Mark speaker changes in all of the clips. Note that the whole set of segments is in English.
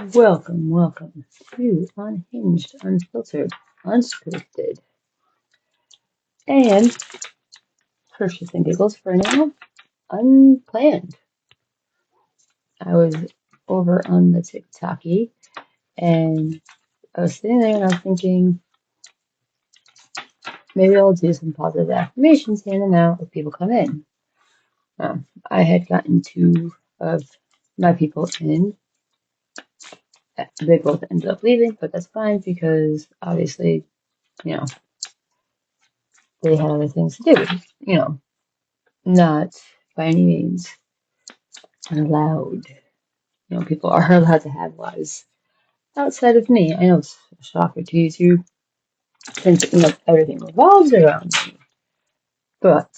Speaker 1: Welcome to Unhinged, Unfiltered, Unscripted, and for shits and giggles for now, unplanned. I was over on the TikToky and I was sitting there and I was thinking maybe I'll do some positive affirmations, hand them out if people come in. I had gotten two of my people in. They both ended up leaving, but that's fine because obviously, you know, they had other things to do. Not by any means allowed. People are allowed to have lives outside of me. I know it's a shocker to you too, since everything revolves around me, but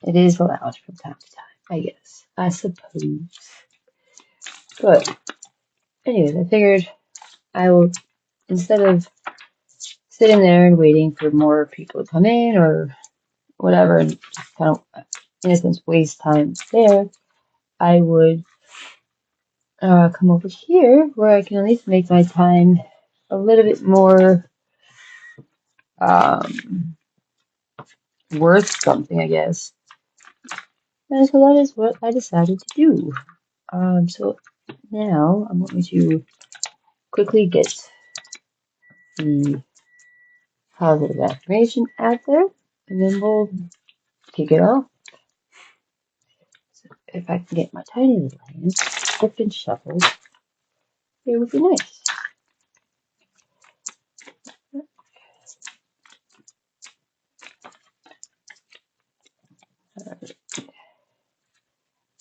Speaker 1: it is allowed from time to time, I guess. I suppose. But anyways, I figured I would, instead of sitting there and waiting for more people to come in or whatever, and just kind of, in a sense, waste time there, I would come over here where I can at least make my time a little bit more um, worth something, I guess. And so that is what I decided to do. So now I'm going to quickly get the positive affirmation out there, and then we'll kick it off. So if I can get my tiny little hands flipped and shuffled, it would be nice.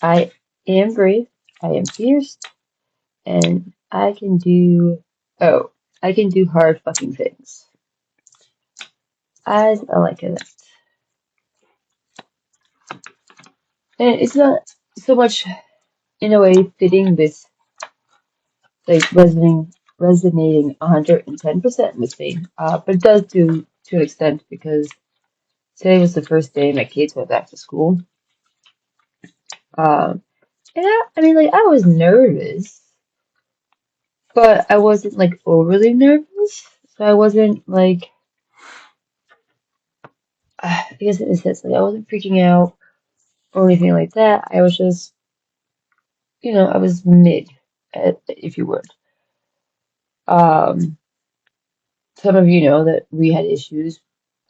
Speaker 1: I am brave, I am fierce, and I can do hard fucking things. I like it. And it's not so much in a way fitting with like resonating 110% with me. But it does to an extent because today was the first day my kids went back to school. Um, and I mean, like, I was nervous, but I wasn't like overly nervous. So I wasn't like, I guess in a sense, like, I wasn't freaking out or anything like that. I was just, I was mid, if you would. Um, some of you know that we had issues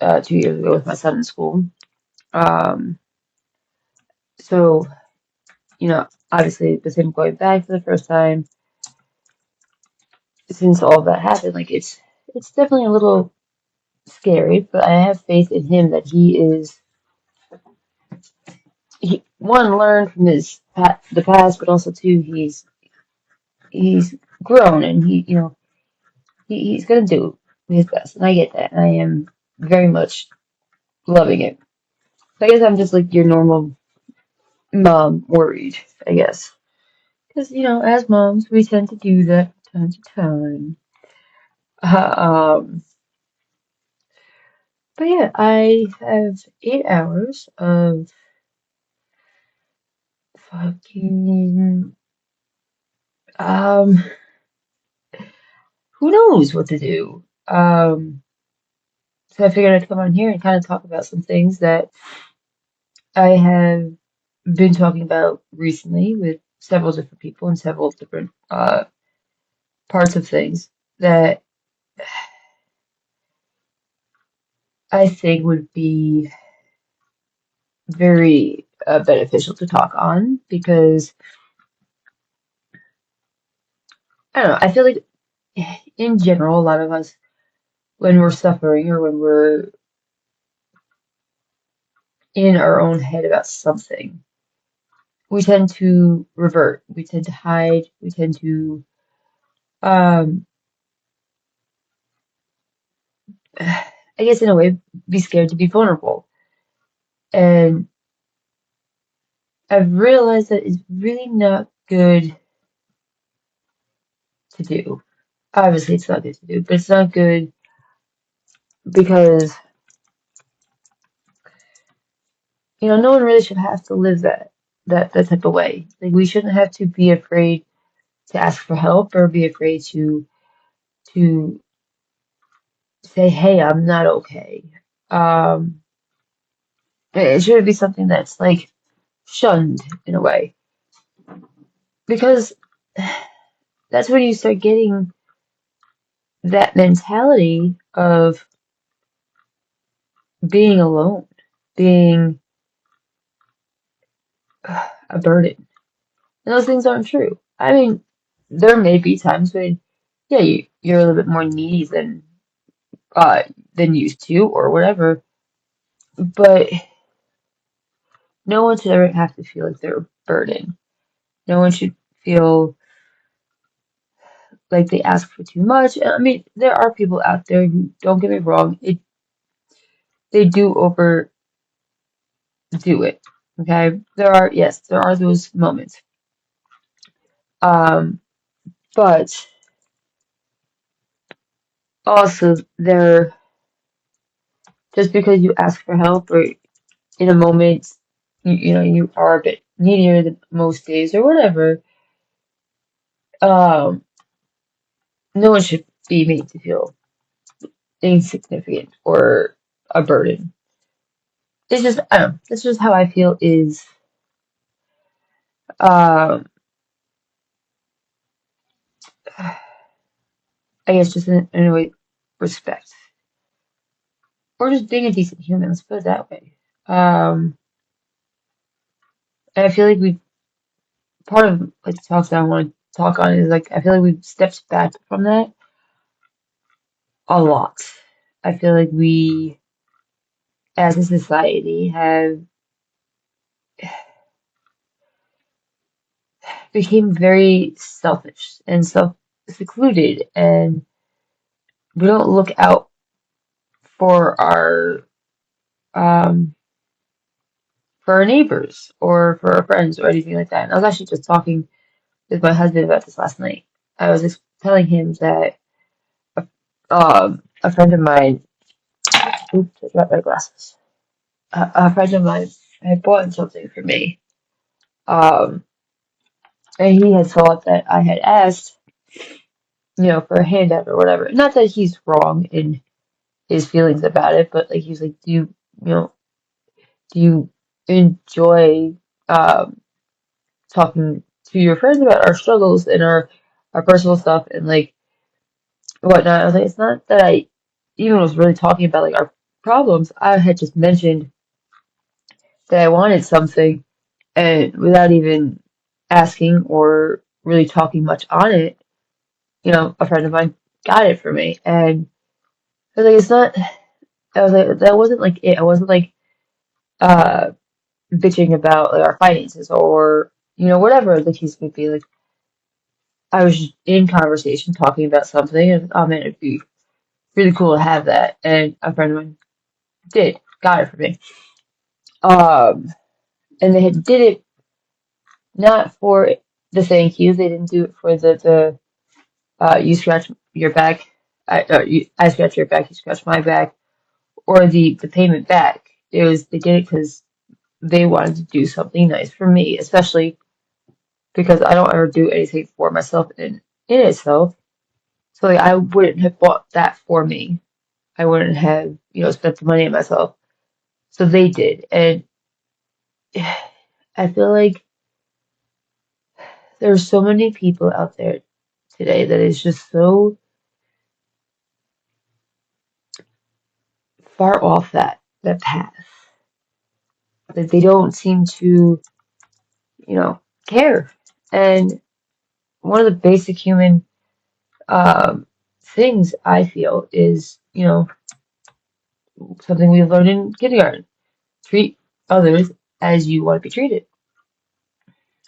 Speaker 1: 2 years ago with my son in school. Um, so, obviously with him going back for the first time, since all of that happened, like it's definitely a little scary, but I have faith in him that he one learned from the past, but also two, he's grown and he's gonna do his best, and I get that, and I am very much loving it. So I guess I'm just like your normal mom worried, I guess. Because, as moms, we tend to do that from time to time. Um, but yeah, I have 8 hours of fucking, um, who knows what to do. So I figured I'd come on here and kind of talk about some things that I have been talking about recently with several different people and several different parts of things that I think would be very beneficial to talk on because I don't know. I feel like in general, a lot of us, when we're suffering or when we're in our own head about something, we tend to revert. We tend to hide. We tend to, um, I guess in a way, be scared to be vulnerable. And I've realized that it's really not good to do. Obviously, it's not good to do, but it's not good because, no one really should have to live that type of way. Like, we shouldn't have to be afraid to ask for help or be afraid to say, hey, I'm not okay. Um, it shouldn't be something that's like shunned in a way because that's when you start getting that mentality of being alone, being a burden. And those things aren't true. I mean, there may be times when, yeah, you're a little bit more needy uh, than used to or whatever, but no one should ever have to feel like they're a burden. No one should feel like they ask for too much. I mean, there are people out there who, don't get me wrong, they do overdo it. Okay, yes, there are those moments. Um, but also there, just because you ask for help or in a moment, you know, you are a bit needier than most days or whatever, um, no one should be made to feel insignificant or a burden. It's just, I don't know, that's just how I feel is, um, I guess just in a way, respect. Or just being a decent human, let's put it that way. And I feel like part of like the talks that I want to talk on is like, I feel like we've stepped back from that a lot. I feel like we, as a society, have became very selfish and self-secluded, and we don't look out for um our neighbors or for our friends or anything like that. And I was actually just talking with my husband about this last night. I was just telling him that a friend of mine, oops, I dropped my glasses. A friend of mine had bought something for me, um, and he had thought that I had asked, you know, for a handout or whatever. Not that he's wrong in his feelings about it, but like he was like, you know, do you enjoy um talking to your friends about our struggles and our personal stuff and like whatnot? I was like, it's not that I even was really talking about like our problems. I had just mentioned that I wanted something, and without even asking or really talking much on it, you know, a friend of mine got it for me, and I was like, it's not. I was like, that wasn't like it. I wasn't like uh bitching about like our finances or you know whatever the case may be. Like I was just in conversation talking about something, and oh man, it'd be really cool to have that. And a friend of mine got it for me. Um, and they had did it not for the thank you. They didn't do it for the you scratch your back, I scratch your back, you scratch my back, or the payment back. It was they did it because they wanted to do something nice for me, especially because I don't ever do anything for myself in itself. So like I wouldn't have bought that for me. I wouldn't have, you know, spent the money on myself. So they did. And I feel like there's so many people out there today that is just so far off that path that they don't seem to, you know, care. And one of the basic human um, things I feel is, you know, something we learned in kindergarten. Treat others as you want to be treated.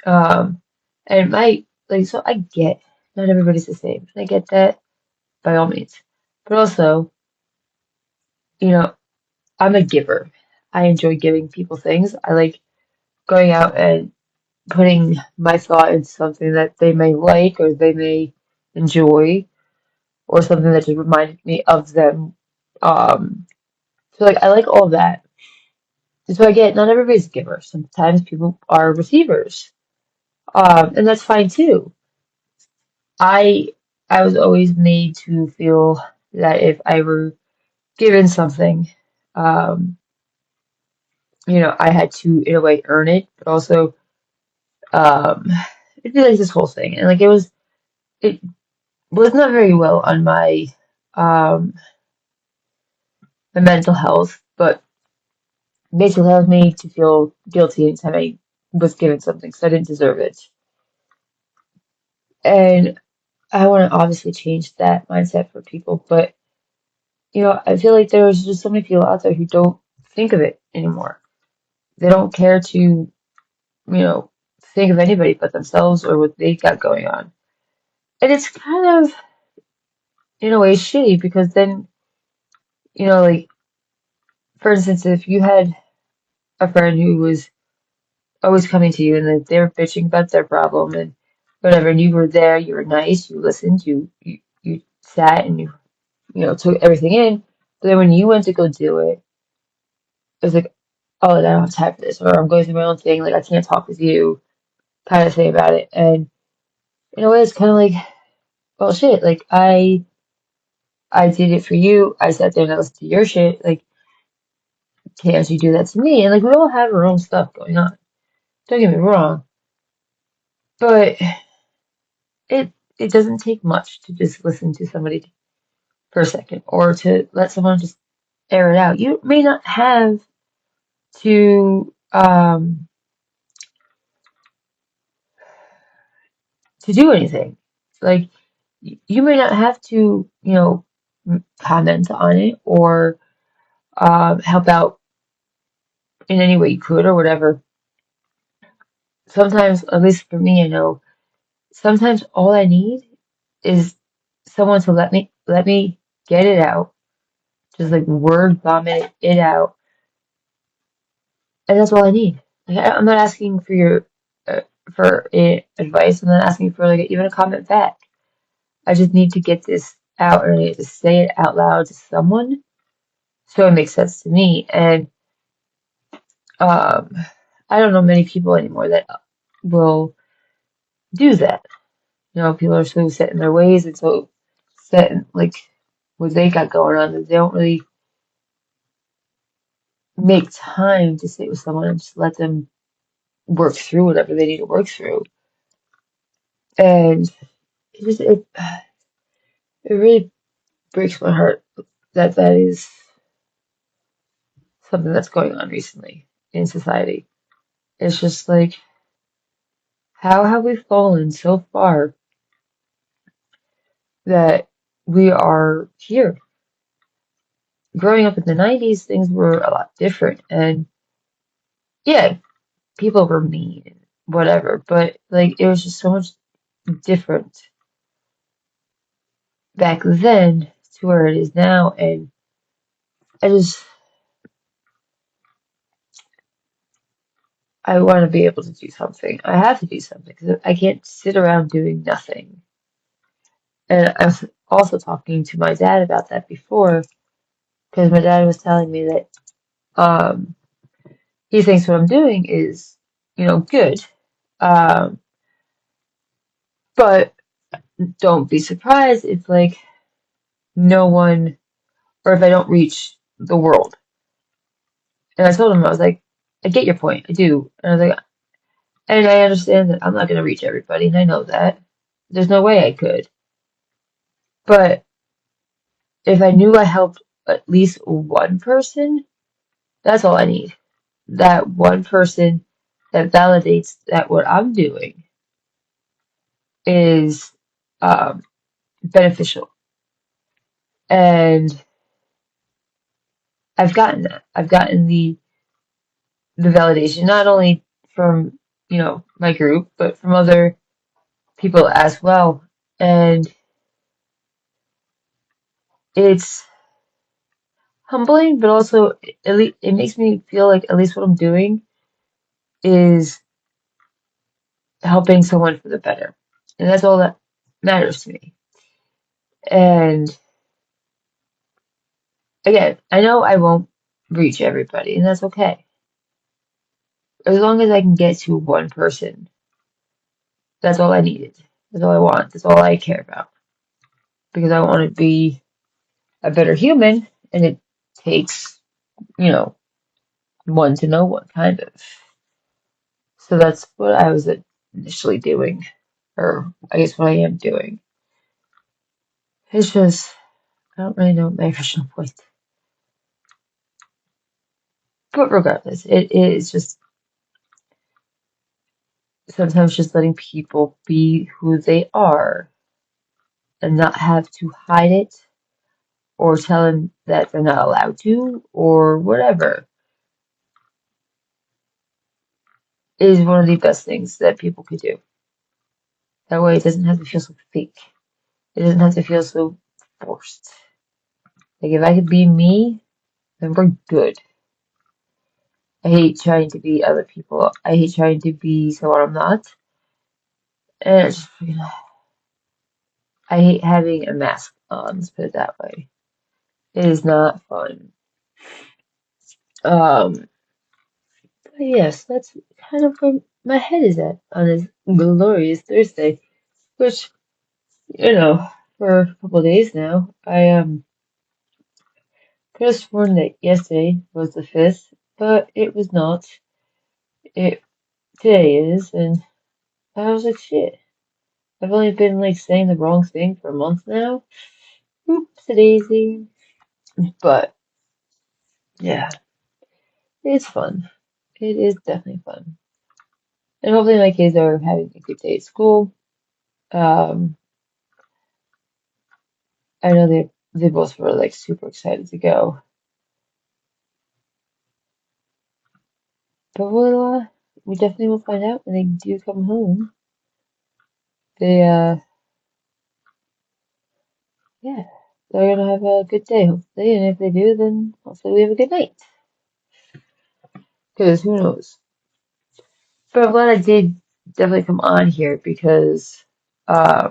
Speaker 1: Um, and my like so I get not everybody's the same. I get that by all means. But also, you know, I'm a giver. I enjoy giving people things. I like going out and putting my thought into something that they may like or they may enjoy or something that just reminded me of them. So like I like all that. And so I get not everybody's a giver. Sometimes people are receivers. And that's fine too. I I was always made to feel that if I were given something, um, I had to in a way earn it, but also um, it'd be like this whole thing, and like it was not very well on um my mental health, but basically I was made to feel guilty anytime I was given something, because I didn't deserve it, and I want to obviously change that mindset for people, but I feel like there's just so many people out there who don't think of it anymore. They don't care to, think of anybody but themselves or what they got going on. And it's kind of, in a way, shitty because then, like, for instance, if you had a friend who was always coming to you and that they were bitching about their problem and whatever, and you were there, you were nice, you listened, you sat and you took everything in, but then when you went to go do it, it was like, oh, I don't have time for this, or I'm going through my own thing, like I can't talk with you, kind of thing about it. And in a way, it's kind of like, well, shit, like I did it for you. I sat there and I listened to your shit. Like, can't you do that to me? And like, we all have our own stuff going on. Don't get me wrong, but it it doesn't take much to just listen to somebody for a second, or to let someone just air it out. You may not have to do anything. Like, you may not have to, comment on it or help out in any way you could or whatever. Sometimes, at least for me, I know sometimes all I need is someone to let me get it out, just like word vomit it out, and that's all I need. Like, I'm not asking for your uh, advice. I'm not asking for like even a comment back. I just need to get this out, and I need to say it out loud to someone so it makes sense to me. And um, I don't know many people anymore that will do that. People are so set in their ways and so set in like what they got going on that they don't really make time to sit with someone and just let them work through whatever they need to work through. And it really breaks my heart that that is something that's going on recently in society. It's just like, how have we fallen so far that we are here? Growing up in the 90s, things were a lot different. And yeah, people were mean and whatever, but like it was just so much different back then to where it is now. And I just, I want to be able to do something. I have to do something because I can't sit around doing nothing. And I was also talking to my dad about that before because my dad was telling me that um, he thinks what I'm doing is, good. Um, but don't be surprised if like no one, or if I don't reach the world. And I told him, I was like, I get your point, I do. And I was like, and I understand that I'm not going to reach everybody, and I know that. There's no way I could. But if I knew I helped at least one person, that's all I need. That one person that validates that what I'm doing is um, beneficial. And I've gotten that. I've gotten the validation not only from, my group, but from other people as well. And it's humbling, but also at least it makes me feel like at least what I'm doing is helping someone for the better. And that's all that matters to me. And again, I know I won't reach everybody, and that's okay. As long as I can get to one person, that's all I needed. That's all I want. That's all I care about. Because I want to be a better human, and it takes, you know, one to know one, kind of. So that's what I was initially doing, or I guess what I am doing. It's just, I don't really know what my original point. But regardless, it is just sometimes just letting people be who they are and not have to hide it or tell them that they're not allowed to or whatever is one of the best things that people could do. That way it doesn't have to feel so fake. It doesn't have to feel so forced. Like if I could be me, then we're good. I hate trying to be other people. I hate trying to be someone I'm not. And it's just, I hate having a mask on, let's put it that way. It is not fun. Um, but yes, that's kind of where my head is at on this glorious Thursday, which, for a couple of days now, I could have sworn that yesterday was the 5th, but it was not. It Today is, and I was like, shit. I've only been like saying the wrong thing for a month now. Oops, a daisy. But yeah, it's fun. It is definitely fun. And hopefully my kids are having a good day at school. Um, I know they both were like super excited to go. But we definitely will find out when they do come home. They yeah, they're gonna have a good day hopefully, and if they do, then hopefully we have a good night. Because who knows? But I'm glad I did definitely come on here because um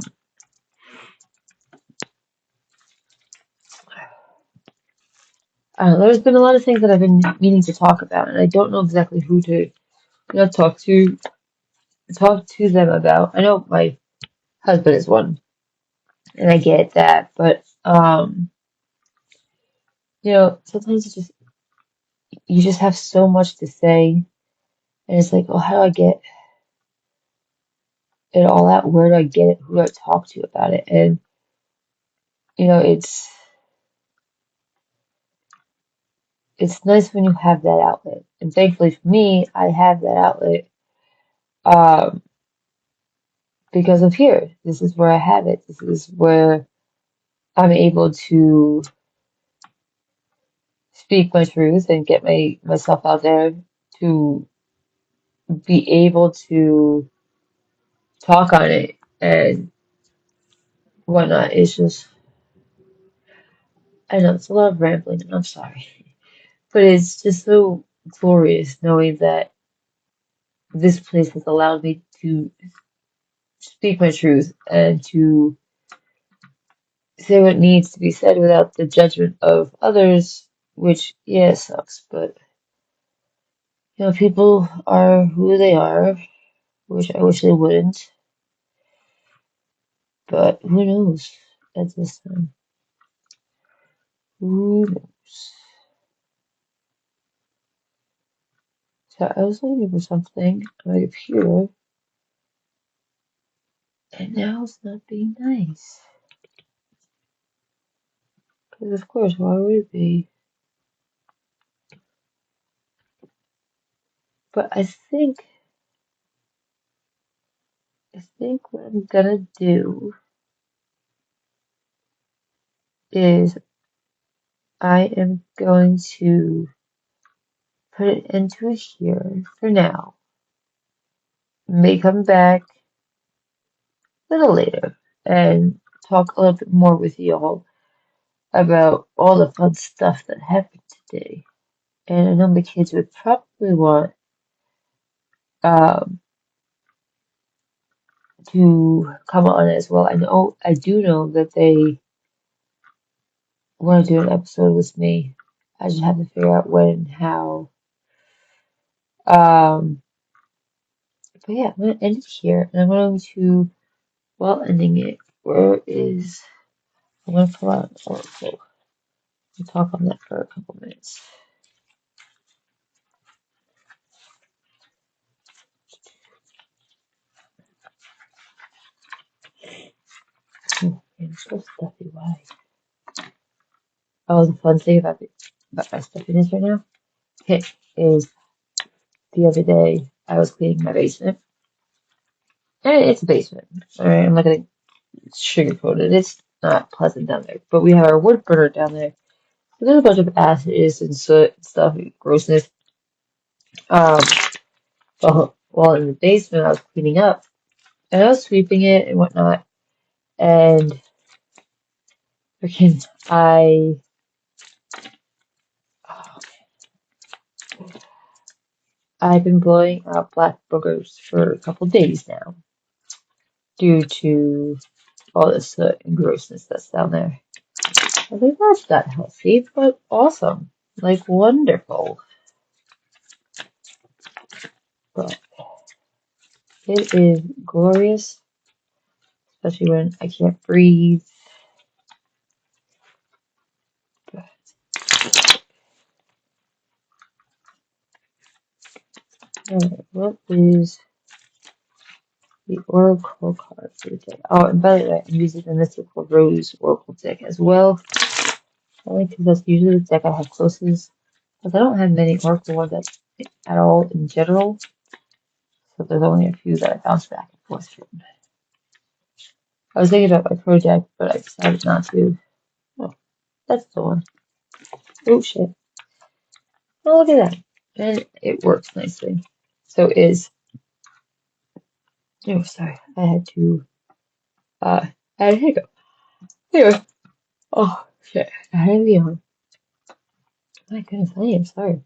Speaker 1: I don't know, there's been a lot of things that I've been meaning to talk about, and I don't know exactly who to talk to them about. I know my husband is one, and I get that, but sometimes you just have so much to say, and it's like, oh, how do I get it all out? Where do I get it? Who do I talk to about it? And it's nice when you have that outlet, and thankfully for me, I have that outlet um, because of here. This is where I have it. This is where I'm able to speak my truth and get myself out there to be able to talk on it and whatnot. It's just, I know it's a lot of rambling, and I'm sorry, but it's just so glorious knowing that this place has allowed me to speak my truth and to say what needs to be said without the judgment of others, which, yeah, sucks, but people are who they are, which I wish they wouldn't, but who knows at this time? Who knows? So I was looking for something on my computer, and now it's not being nice. Because of course, why would it be? But I think what I'm gonna do is I am going to put it into here for now. May come back a little later and talk a little bit more with y'all about all the fun stuff that happened today. And I know the kids would probably want um, to come on as well. I do know that they want to do an episode with me. I just have to figure out when and how. But yeah, I'm gonna end it here, and I'm going to While ending it, I'm going to pull out an oracle. We'll talk on that for a couple minutes. Oh, man, I'm so stuffy. Why? Oh, the fun thing about my stuffiness right now, okay, is the other day I was cleaning my basement. And it's a basement. Alright, I'm not gonna sugarcoat it. It's not pleasant down there. But we have our wood burner down there. So there's a bunch of ashes and soot and stuff, and grossness. So while in the basement, I was cleaning up and I was sweeping it and whatnot. And freaking, oh, I've been blowing out black boogers for a couple days now due to all the soot and grossness that's down there. I think that's not healthy, but awesome. Like, wonderful. But it is glorious, especially when I can't breathe. Alright, what is the Oracle card for the day? Oh, and by the way, I'm using the Mystical Rose Oracle deck as well. Only because that's usually the deck I have closest. Because I don't have many Oracle ones at all in general. So there's only a few that I bounce back and forth from. I was thinking about my project, but I decided not to. Oh, that's the one. Oh shit. Oh, look at that. And it works nicely. So oh, sorry. I had a hiccup. Anyway. Oh, shit. I had a yawn. My goodness, I am sorry.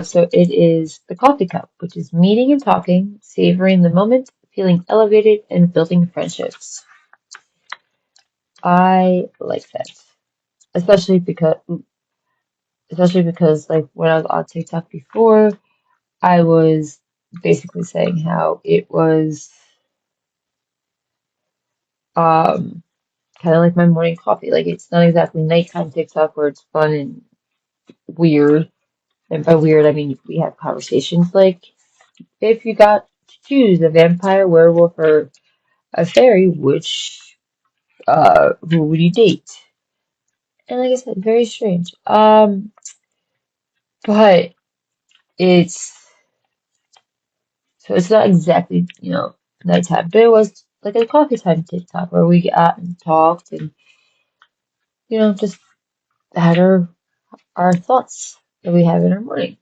Speaker 1: So it is the coffee cup, which is meeting and talking, savoring the moment, feeling elevated, and building friendships. I like that. Especially because like when I was on TikTok before, I was basically saying how it was kind of like my morning coffee. Like it's not exactly nighttime TikTok where it's fun and weird. And by weird, I mean we have conversations like if you got to choose a vampire, werewolf, or a fairy, who would you date? And like I said, very strange. But it's it's not exactly, nighttime, but it was like a coffee time TikTok where we got out and talked and, just had our thoughts that we have in our morning.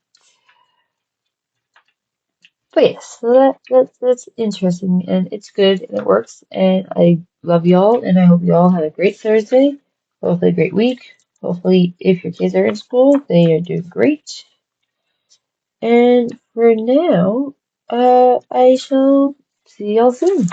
Speaker 1: But yes, so that's interesting and it's good and it works and I love y'all and I hope y'all have a great Thursday, hopefully a great week. Hopefully if your kids are in school, they are doing great. And for now, I shall see y'all soon.